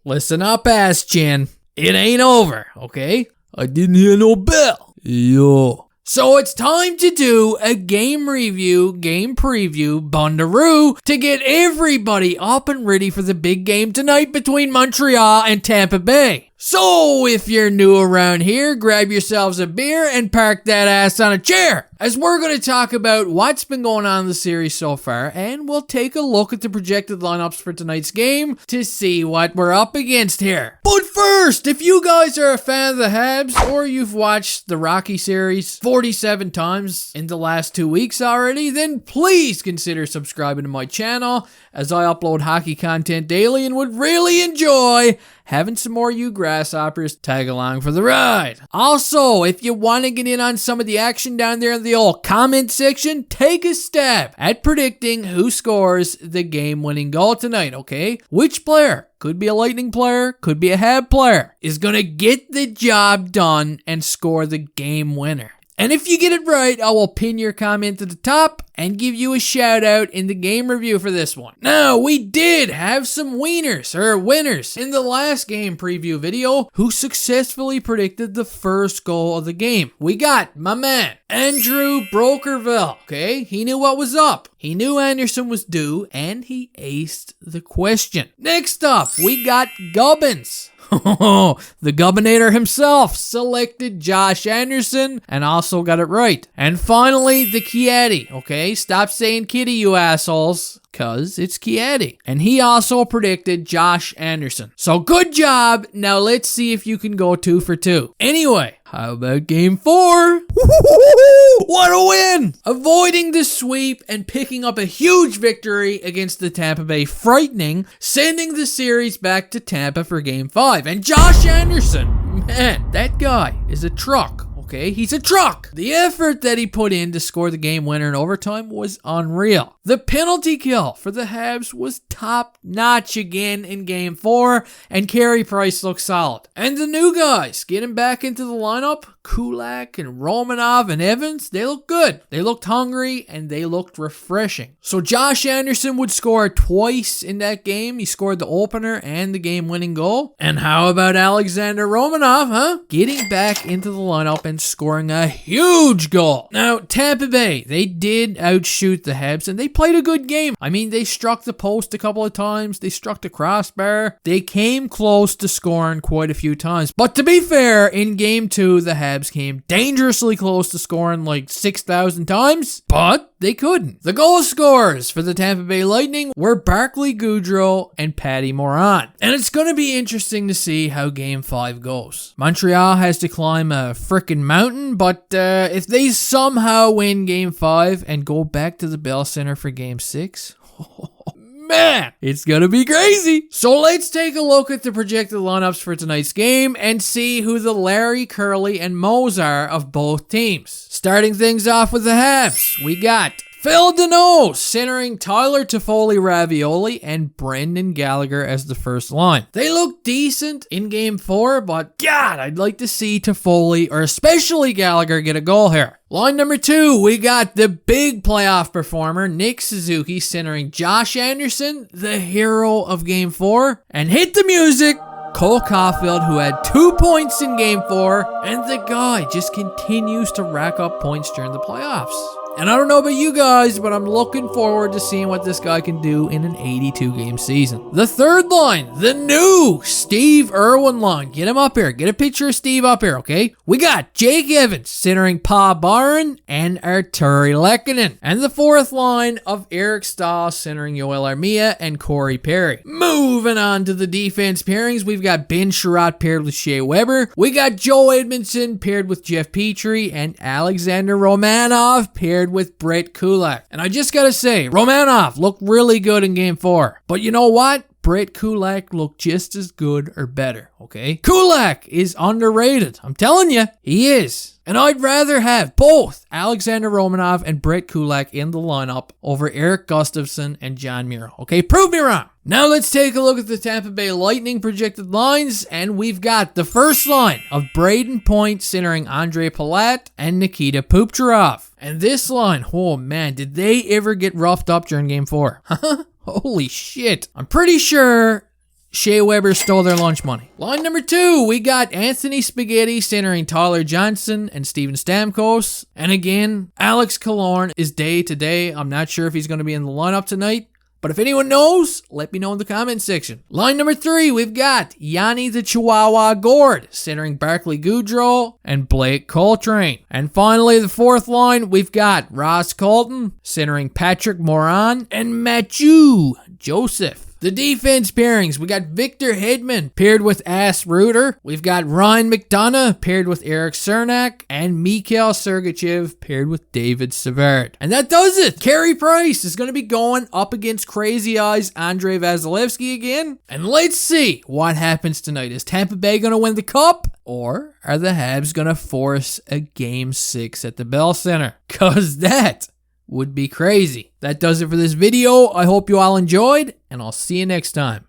Listen up, ass chin. It ain't over, okay? I didn't hear no bell. Yo. So it's time to do a game review, game preview, Bundaroo, to get everybody up and ready for the big game tonight between Montreal and Tampa Bay. So if you're new around here, grab yourselves a beer and park that ass on a chair, as we're going to talk about what's been going on in the series so far, and we'll take a look at the projected lineups for tonight's game to see what we're up against here. But first, if you guys are a fan of the Habs, or you've watched the Rocky series 47 times in the last 2 weeks already, then please consider subscribing to my channel, as I upload hockey content daily and would really enjoy having some more you grasshoppers tag along for the ride. Also, if you want to get in on some of the action down there in the old comment section, take a stab at predicting who scores the game-winning goal tonight, okay? Which player, could be a Lightning player, could be a Hab player, is going to get the job done and score the game winner. And if you get it right, I will pin your comment to the top and give you a shout out in the game review for this one. Now, we did have some winners in the last game preview video who successfully predicted the first goal of the game. We got my man, Andrew Brokerville, okay? He knew what was up. He knew Anderson was due, and he aced the question. Next up, we got Gubbins. The Gubbinator himself selected Josh Anderson and also got it right. And finally, the Chiatti, okay? Stop saying kitty, you assholes, cause it's Chiatti. And he also predicted Josh Anderson. So good job. Now let's see if you can go 2 for 2. Anyway, how about game 4? What a win! Avoiding the sweep and picking up a huge victory against the Tampa Bay Frightening, sending the series back to Tampa for game 5. And Josh Anderson, man, that guy is a truck. Okay, he's a truck. The effort that he put in to score the game winner in overtime was unreal. The penalty kill for the Habs was top notch again in game 4, and Carey Price looked solid. And the new guys getting back into the lineup, Kulak and Romanov and Evans, they looked good. They looked hungry and they looked refreshing. So Josh Anderson would score twice in that game. He scored the opener and the game-winning goal. And how about Alexander Romanov, huh? Getting back into the lineup and scoring a huge goal. Now, Tampa Bay, they did outshoot the Habs and they played a good game. I mean, they struck the post a couple of times. They struck the crossbar. They came close to scoring quite a few times. But to be fair, in game 2, the Habs came dangerously close to scoring like 6,000 times, but they couldn't. The goal scorers for the Tampa Bay Lightning were Barclay Gaudreau and Patty Moran. And it's going to be interesting to see how game 5 goes. Montreal has to climb a frickin' mountain, but if they somehow win game 5 and go back to the Bell Center for game 6, man, it's gonna be crazy. So let's take a look at the projected lineups for tonight's game and see who the Larry, Curly, and Moes are of both teams. Starting things off with the Habs, we got Phil Deneau centering Tyler Toffoli-Ravioli and Brendan Gallagher as the first line. They look decent in game 4, but God, I'd like to see Toffoli or especially Gallagher get a goal here. Line number 2, we got the big playoff performer, Nick Suzuki, centering Josh Anderson, the hero of game 4, and hit the music, Cole Caulfield, who had 2 points in game 4, and the guy just continues to rack up points during the playoffs. And I don't know about you guys, but I'm looking forward to seeing what this guy can do in an 82-game season. The third line, the new Steve Irwin line. Get him up here. Get a picture of Steve up here, okay? We got Jake Evans centering Pa Byron and Arturi Lehkonen. And the fourth line of Eric Stahl centering Yoel Armia and Corey Perry. Moving on to the defense pairings, we've got Ben Sherratt paired with Shea Weber. We got Joe Edmondson paired with Jeff Petrie and Alexander Romanov paired with Brett Kulak. And I just gotta say, Romanov looked really good in game 4. But you know what? Brett Kulak looked just as good or better, okay? Kulak is underrated. I'm telling you, he is. And I'd rather have both Alexander Romanov and Brett Kulak in the lineup over Eric Gustafsson and John Miro, okay? Prove me wrong. Now let's take a look at the Tampa Bay Lightning projected lines, and we've got the first line of Braden Point centering Andre Palat and Nikita Kucherov. And this line, oh man, did they ever get roughed up during game 4? Holy shit. I'm pretty sure Shea Weber stole their lunch money. Line number 2, we got Anthony Spaghetti centering Tyler Johnson and Steven Stamkos. And again, Alex Killorn is day to day. I'm not sure if he's going to be in the lineup tonight. But if anyone knows, let me know in the comment section. Line number 3, we've got Yanni the Chihuahua Gord centering Barclay Gaudreau and Blake Coltrane. And finally, the 4th line, we've got Ross Colton centering Patrick Morin and Matthew Joseph. The defense pairings, we got Victor Hedman paired with Ass Reuter. We've got Ryan McDonough paired with Eric Cernak. And Mikhail Sergachev paired with David Savard. And that does it. Carey Price is going to be going up against Crazy Eyes Andrei Vasilevsky again. And let's see what happens tonight. Is Tampa Bay going to win the cup? Or are the Habs going to force a Game 6 at the Bell Center? Because that would be crazy. That does it for this video. I hope you all enjoyed, and I'll see you next time.